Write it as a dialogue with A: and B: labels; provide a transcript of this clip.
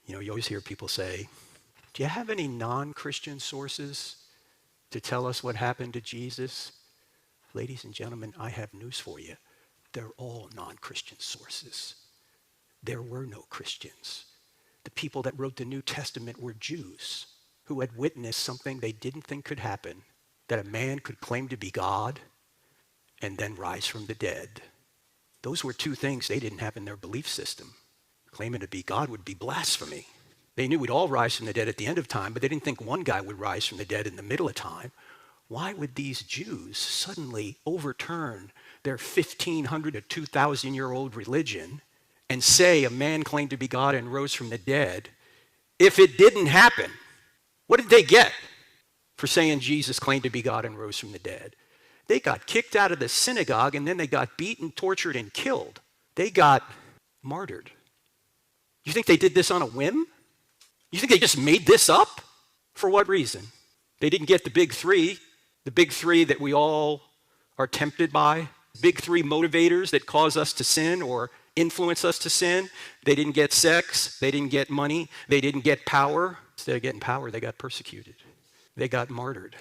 A: You always hear people say, do you have any non-Christian sources to tell us what happened to Jesus? Ladies and gentlemen, I have news for you. They're all non-Christian sources. There were no Christians. The people that wrote the New Testament were Jews who had witnessed something they didn't think could happen, that a man could claim to be God and then rise from the dead. Those were two things they didn't have in their belief system. Claiming to be God would be blasphemy. They knew we'd all rise from the dead at the end of time, but they didn't think one guy would rise from the dead in the middle of time. Why would these Jews suddenly overturn their 1,500 to 2,000-year-old religion and say a man claimed to be God and rose from the dead if it didn't happen? What did they get for saying Jesus claimed to be God and rose from the dead? They got kicked out of the synagogue, and then they got beaten, tortured, and killed. They got martyred. You think they did this on a whim? You think they just made this up? For what reason? They didn't get the big three that we all are tempted by, big three motivators that cause us to sin or influence us to sin. They didn't get sex, they didn't get money, they didn't get power. Instead of getting power, they got persecuted. They got martyred.